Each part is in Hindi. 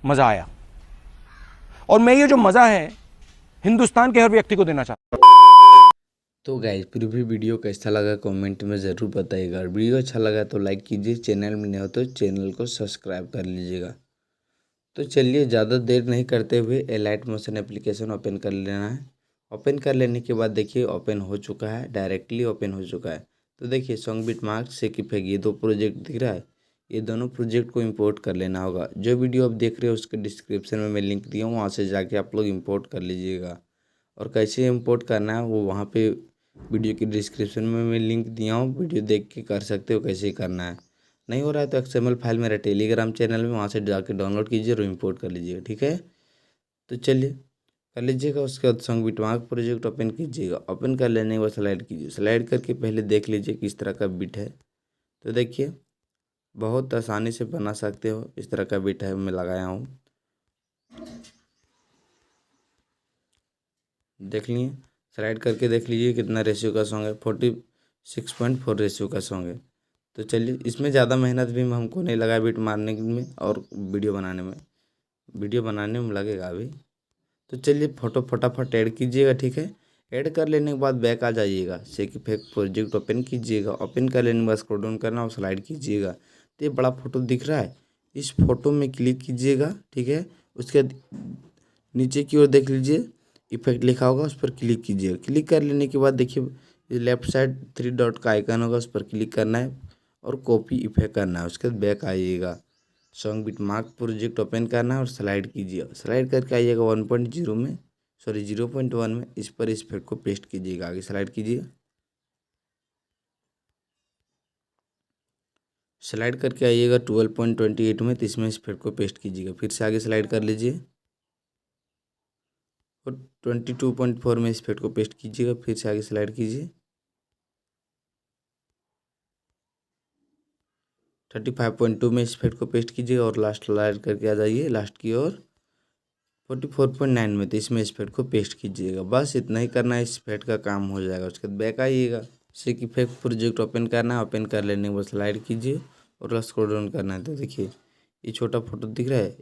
मज़ा आया। और मैं ये जो मज़ा है हिंदुस्तान के हर व्यक्ति को देना चाहता हूँ। तो गाइस फिर भी वीडियो कैसा लगा कमेंट में ज़रूर बताइएगा। और वीडियो अच्छा लगा तो लाइक कीजिए, चैनल में नए हो तो चैनल को सब्सक्राइब कर लीजिएगा। तो चलिए ज़्यादा देर नहीं करते हुए एलाइट मोशन एप्लीकेशन ओपन कर लेना है। ओपन कर लेने के बाद देखिए ओपन हो चुका है, डायरेक्टली ओपन हो चुका है। तो देखिए सॉन्ग बिटमार्क सेकिफेग ये दो प्रोजेक्ट दिख रहा है, ये दोनों प्रोजेक्ट को इंपोर्ट कर लेना होगा। जो वीडियो आप देख रहे हो उसके डिस्क्रिप्शन में मैं लिंक दिया हूँ, वहाँ से जाके आप लोग इंपोर्ट कर लीजिएगा। और कैसे इंपोर्ट करना है वो वहाँ पे वीडियो की डिस्क्रिप्शन में मैं लिंक दिया हूँ, वीडियो देख के कर सकते हो कैसे करना है। नहीं हो रहा है तो एक्सएमएल फाइल मेरा टेलीग्राम चैनल में, वहाँ से जाके डाउनलोड कीजिए और इंपोर्ट कर लीजिएगा, ठीक है। तो चलिए कर लीजिएगा। उसके बाद सॉन्ग बिटमार्क प्रोजेक्ट ओपन कीजिएगा। ओपन कर लेने के बाद स्लाइड कीजिए। स्लाइड करके पहले देख लीजिए किस तरह का बिट है। तो देखिए बहुत आसानी से बना सकते हो, इस तरह का बिट है मैं लगाया हूँ, देख लिए। स्लाइड करके देख लीजिए कितना रेशियो का सॉन्ग है, 46.4 रेशियो का सॉन्ग है। तो चलिए इसमें ज़्यादा मेहनत भी हमको नहीं लगा बिट मारने में और वीडियो बनाने में लगेगा अभी। तो चलिए फोटो फटाफट ऐड कीजिएगा, ठीक है। ऐड कर लेने के बाद बैक आ जाइएगा, सेकिफेग प्रोजेक्ट ओपन कीजिएगा। ओपन कर लेने के बाद स्क्रॉल डाउन करना और स्लाइड कीजिएगा। तो ये बड़ा फोटो दिख रहा है, इस फोटो में क्लिक कीजिएगा, ठीक है। उसके बाद नीचे की ओर देख लीजिए इफेक्ट लिखा होगा, उस पर क्लिक कीजिएगा। क्लिक कर लेने के बाद देखिए लेफ्ट साइड 3 डॉट का आइकन होगा, उस पर क्लिक करना है और कॉपी इफेक्ट करना है। उसके बाद बैक आइएगा, सॉन्ग बिटमार्क प्रोजेक्ट ओपन करना है और स्लाइड कीजिए। स्लाइड करके आइएगा 1.0 में, सॉरी 0.1 में, इस पर इस इफेक्ट को पेस्ट कीजिएगा। आगे स्लाइड कीजिए। स्लाइड करके आइएगा 12.28 में, तो इसमें इस इफेक्ट को पेस्ट कीजिएगा। फिर से आगे स्लाइड कर लीजिए और 22.4 में इस इफेक्ट को पेस्ट कीजिएगा। फिर से आगे स्लाइड कीजिए 35.2 में इस इफेक्ट को पेस्ट कीजिएगा और लास्ट स्लाइड करके आ जाइए लास्ट की ओर 44.9 में, तो इसमें इस इफेक्ट को पेस्ट कीजिएगा। बस इतना ही करना है, इस इफेक्ट का काम हो जाएगा। उसके बाद बैक आइएगा, सेक इफेक्ट प्रोजेक्ट ओपन करना है। ओपन कर लेने के बाद स्लाइड कीजिए और स्क्रॉल डाउन करना है। तो देखिए ये छोटा फोटो दिख रहा है,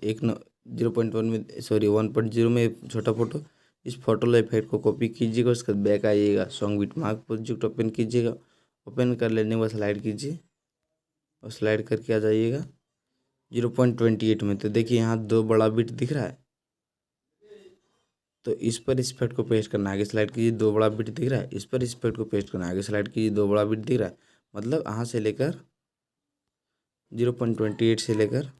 0.1 में, सॉरी 1.0 में छोटा फोटो, इस फोटो लो इफेक्ट को कॉपी कीजिएगा। उसके बाद बैक आइएगा, सॉन्ग बिटमार्क प्रोजेक्ट ओपन कीजिएगा। ओपन कर लेने के बाद स्लाइड कीजिए और स्लाइड करके आ जाइएगा 0.28 में। तो देखिए यहाँ दो बड़ा बिट दिख रहा है, तो इस पर इस इफेक्ट को पेस्ट करना है। आगे स्लाइड कीजिए, दो बड़ा बिट दिख रहा है, इस पर इस इफेक्ट को पेस्ट करना है। आगे स्लाइड कीजिए, दो बड़ा बिट दिख रहा है, मतलब यहाँ से लेकर 0.28 से लेकर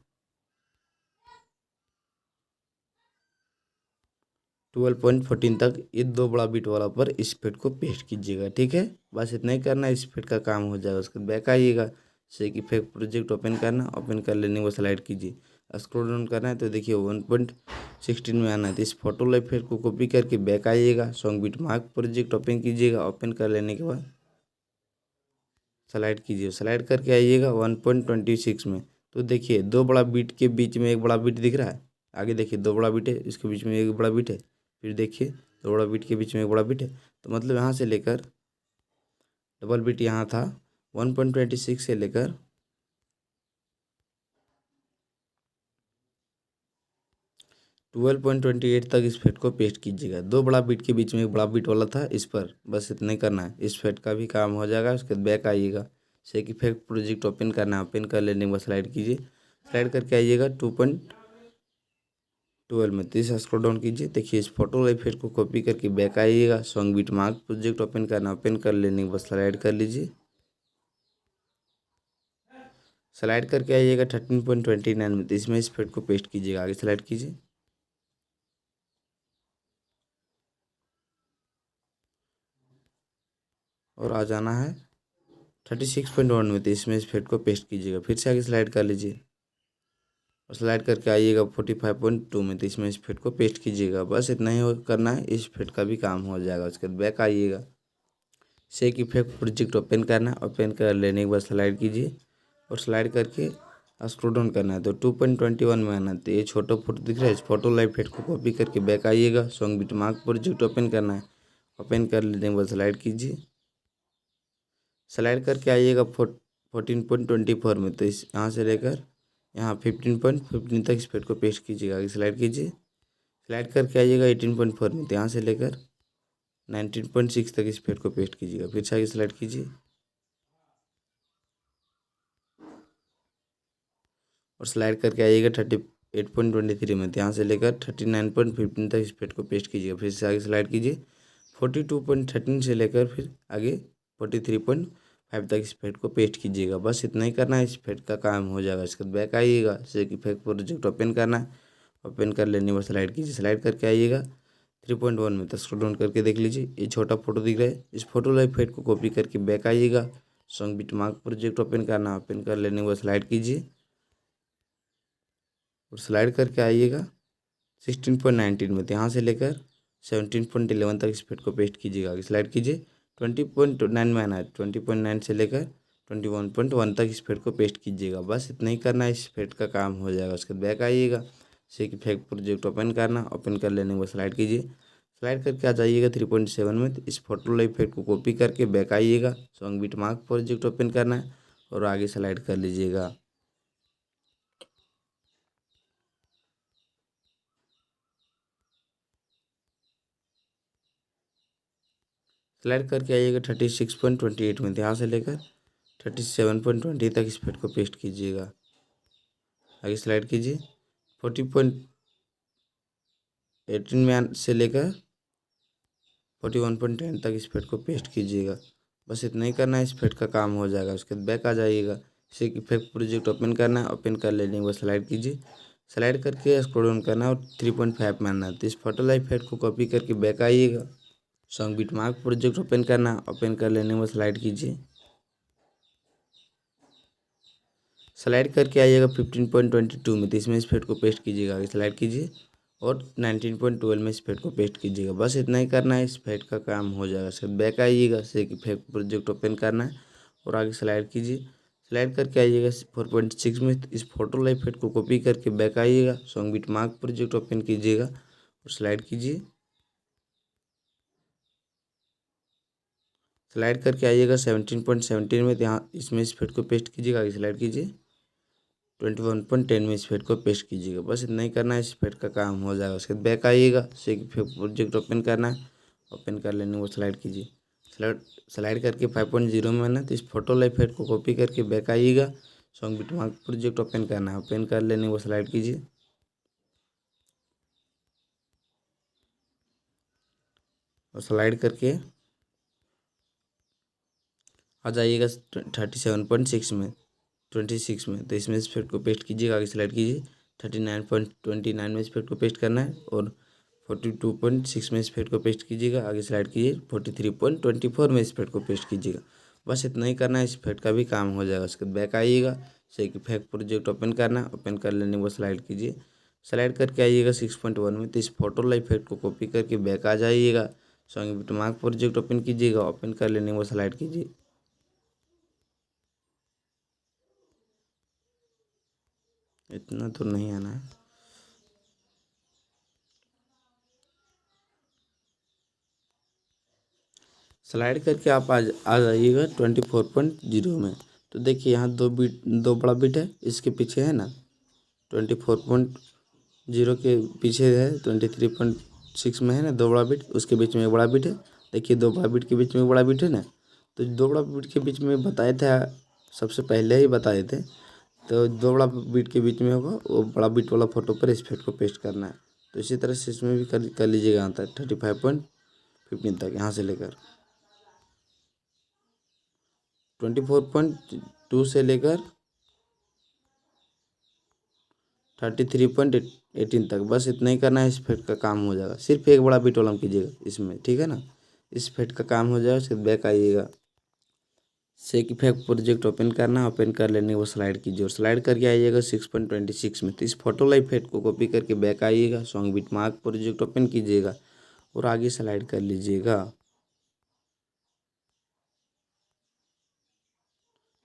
12.14 तक ये दो बड़ा बिट वाला पर इस इफेक्ट को पेस्ट कीजिएगा, ठीक है। बस इतना ही करना है, इस इफेक्ट का काम हो जाएगा। उसके बाद बैक आइएगा, सेक इफेक्ट प्रोजेक्ट ओपन करना। ओपन कर लेने को स्लाइड कीजिए, स्क्रॉल डाउन करना है। तो देखिए 1.16 में आना है, तो इस फोटो लो इफेक्ट को कॉपी करके बैक आइएगा, सॉन्ग बिटमार्क प्रोजेक्ट ओपन कीजिएगा। ओपन कर लेने के बाद स्लाइड कीजिए, स्लाइड करके आइएगा 1.26 में। तो देखिए दो बड़ा बिट के बीच में एक बड़ा बिट दिख रहा है। आगे देखिए दो बड़ा बिट है, इसके बीच में एक बड़ा बिट है। फिर देखिए दो बड़ा बिट के बीच में एक बड़ा बिट है, तो मतलब यहाँ से लेकर डबल बिट यहाँ था 1.26 से लेकर 12.28 तक इस फेट को पेस्ट कीजिएगा। दो बड़ा बिट के बीच में एक बड़ा बिट वाला था, इस पर बस इतना ही करना है, इस फेट का भी काम हो जाएगा। उसके बाद बैक आइएगा, सेक इफेक्ट प्रोजेक्ट ओपन करना है। ओपन कर लेने के बाद स्लाइड कीजिए, स्लाइड करके आइएगा 2.12 में, 30 स्क्रॉल डाउन कीजिए। देखिए इस फोटो इफेक्ट को कॉपी करके बैक आइएगा, सॉन्ग बिटमार्क प्रोजेक्ट ओपन करना। ओपन कर लेने के बाद स्लाइड कर लीजिए, स्लाइड करके आइएगा 13.29 में, तो इसमें इस फेट को पेस्ट कीजिएगा। आगे स्लाइड कीजिए और आ जाना है 36.1 में, तो इसमें इस फेट को पेस्ट कीजिएगा। फिर से आगे स्लाइड कर लीजिए और स्लाइड करके आइएगा 45.2 में, तो इसमें इस फेट को पेस्ट कीजिएगा। बस इतना ही करना है, इस फेट का भी काम हो जाएगा। उसके बाद बैक आइएगा, सेक इफेक्ट प्रोजेक्ट ओपन करना है। ओपन कर लेने के बाद स्लाइड कीजिए और स्लाइड करके स्क्रॉल डाउन करना है। तो 2.21 में आना है, तो ये छोटा फोटो दिख रहा है, इस फोटो लाइव फेट को कॉपी करके बैक आइएगा, सॉन्ग बिटमार्क प्रोजेक्ट ओपन करना है। ओपन कर लेने के बाद स्लाइड कीजिए, स्लाइड करके आइएगा 14.24 में, तो इस यहाँ से लेकर यहाँ 15.15 तक इस फेट को पेस्ट कीजिएगा। आगे स्लाइड कीजिए, स्लाइड करके आइएगा 18.4 में, तो यहाँ से लेकर 19.6 तक इस फेट को पेस्ट कीजिएगा। फिर से आगे स्लाइड कीजिए और स्लाइड करके आइएगा 38.23 में, तो यहाँ से लेकर 39.15 तक इस फेट को पेस्ट कीजिएगा। फिर से आगे स्लाइड कीजिए 42.13 से लेकर फिर आगे 43.5 तक इस फेट को पेस्ट कीजिएगा। बस इतना ही करना है, इस फेट का काम हो जाएगा। इसके बाद बैक आइएगा, जैसे कि फेक प्रोजेक्ट ओपन करना है, ओपन कर लेने पर स्लाइड कीजिए, स्लाइड करके आइएगा 3.1 में, तो स्क्रॉल डाउन करके देख लीजिए ये छोटा फोटो दिख रहा है। इस फोटो लाइव फेट को कॉपी करके बैक आइएगा, सॉन्ग बिटमार्क प्रोजेक्ट ओपन करना, ओपन कर लेने के बाद स्लाइड कीजिए और स्लाइड करके आइएगा 16.19 में, तो यहाँ से लेकर 17.11 तक इस फेट को पेस्ट कीजिएगा। आगे स्लाइड कीजिए 20.9 में आना है, 20.9 से लेकर 21.1 तक इस फेट को पेस्ट कीजिएगा। बस इतना ही करना है, इस फेट का काम हो जाएगा। उसके बाद बैक आइएगा, जैसे कि फेक प्रोजेक्ट ओपन करना, ओपन कर लेने के बाद स्लाइड कीजिए, स्लाइड करके आ जाइएगा 3.7 में, तो इस फोटो लाइव फेट को कॉपी करके बैक आइएगा, सॉन्ग बिटमार्क प्रोजेक्ट ओपन करना है और आगे स्लाइड कर लीजिएगा। स्लाइड करके आइएगा 36.28 में, यहाँ से लेकर 37.20 तक इस फेट को पेस्ट कीजिएगा। आगे स्लाइड कीजिए 40.18 में से लेकर 41.10 तक इस फेट को पेस्ट कीजिएगा। बस इतना ही करना है, इस फेट का काम हो जाएगा। उसके बाद बैक आ जाइएगा, जैसे कि फेक प्रोजेक्ट ओपन करना है, ओपन कर लेने के बाद स्लाइड कीजिए, स्लाइड करके स्क्रॉल डाउन करना है और 3.5 में आना है, तो इस फोटो लाइव फेट को कॉपी करके बैक आइएगा, सॉन्ग बिटमार्क प्रोजेक्ट ओपन करना, ओपन कर लेने में स्लाइड कीजिए, स्लाइड करके आइएगा 15.22 में, तो इसमें इस फेट को पेस्ट कीजिएगा। आगे स्लाइड कीजिए और 19.12 में इस फेट को पेस्ट कीजिएगा। बस इतना ही करना है, इस फेट का काम हो जाएगा। सिर्फ बैक आइएगा, जैसे कि फेक प्रोजेक्ट ओपन करना है और आगे स्लाइड कीजिए, स्लाइड करके आइएगा 4.6 में, तो इस फोटो लाइव फेट को कॉपी करके बैक आइएगा, सॉन्ग बिटमार्क प्रोजेक्ट ओपन कीजिएगा और स्लाइड कीजिए, स्लाइड करके आइएगा 17.17 में, यहाँ इसमें इस फेट को पेस्ट कीजिएगा। आगे स्लाइड कीजिए 21.10 में इस फेट को पेस्ट कीजिएगा। बस इतना ही करना है, इस फेट का काम हो जाएगा। उसके बाद बैक आइएगा, जैसे कि फेक प्रोजेक्ट ओपन करना है, ओपन कर लेने को स्लाइड कीजिए, स्लाइड करके 5.0 में आना, तो इस फोटो लाइव फेट को कॉपी करके बैक आइएगा, सॉन्ग बिटमार्क प्रोजेक्ट ओपन करना है, ओपन कर लेने को स्लाइड कीजिए, और स्लाइड करके आ जाइएगा 37.6 में 26 में, तो इसमें इस फेट को पेस्ट कीजिएगा। आगे स्लाइड कीजिए 39.29 में इस फेट को पेस्ट करना है और 42.6 में इस फेट को पेस्ट कीजिएगा। आगे स्लाइड कीजिए 43.24 में इस फेट को पेस्ट कीजिएगा। बस इतना ही करना है, इस फेट का भी काम हो जाएगा। उसके बाद बैक आइएगा, जैसे कि फेक प्रोजेक्ट ओपन करना है, ओपन कर लेने को स्लाइड कीजिए, स्लाइड करके आइएगा 6.1 में, तो इस फोटो लाइव फेट को कॉपी करके बैक आ जाइएगा, सॉन्ग बिटमार्क प्रोजेक्ट ओपन कीजिएगा, ओपन कर लेने को स्लाइड कीजिए, इतना तो नहीं आना है। स्लाइड करके आप आ जाइएगा 24.0 में, तो देखिए यहाँ दो बड़ा बिट है, इसके पीछे है ना 24.0 के पीछे है 23.6 में है ना दो बड़ा बिट, उसके बीच में एक बड़ा बिट है। देखिए दो बड़ा बिट के बीच में बड़ा बिट है ना, तो दो बड़ा बिट के बीच में बताए थे, सबसे पहले ही बताए थे, तो दो बड़ा बिट के बीच में होगा वो बड़ा बिट वाला फोटो पर इस फेट को पेस्ट करना है। तो इसी तरह से इसमें भी कर लीजिएगा यहाँ तक 35.15 तक, यहाँ से लेकर 24.2 से लेकर 33.18 तक। बस इतना ही करना है, इस फेट का काम हो जाएगा। सिर्फ एक बड़ा बिट वाला कीजिएगा इसमें, ठीक है ना, इस फेट का काम हो जाएगा। उसके बैक आइएगा, से कि फेक प्रोजेक्ट ओपन करना, ओपन कर लेने को स्लाइड कीजिए और स्लाइड करके आइएगा 6.26 में, तो इस फोटो लाइव फेट को कॉपी करके बैक आइएगा, सॉन्ग बिटमार्क प्रोजेक्ट ओपन कीजिएगा और आगे स्लाइड कर लीजिएगा।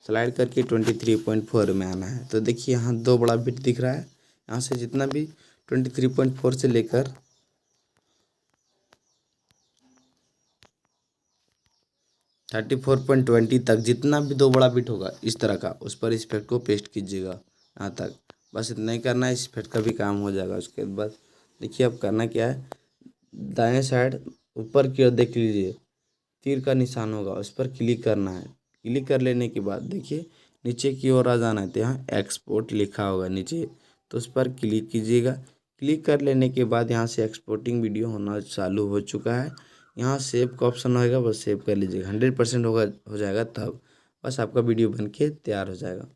स्लाइड करके 23.4 में आना है, तो देखिए यहाँ दो बड़ा बिट दिख रहा है, यहाँ से जितना भी 23.4 से लेकर 34.20 तक जितना भी दो बड़ा बिट होगा इस तरह का, उस पर इस फेट को पेस्ट कीजिएगा यहाँ तक। बस इतना ही करना है, इस इफेक्ट का भी काम हो जाएगा। उसके बाद देखिए अब करना क्या है, दाएं साइड ऊपर की ओर देख लीजिए तीर का निशान होगा, उस पर क्लिक करना है। क्लिक कर लेने के बाद देखिए नीचे की ओर आ जाना है, तो यहाँ एक्सपोर्ट लिखा होगा नीचे, तो उस पर क्लिक कीजिएगा। क्लिक कर लेने के बाद यहाँ से एक्सपोर्टिंग वीडियो होना चालू हो चुका है। यहाँ सेव का ऑप्शन होगा, बस सेव कर लीजिएगा। 100% हो जाएगा, तब बस आपका वीडियो बन के तैयार हो जाएगा।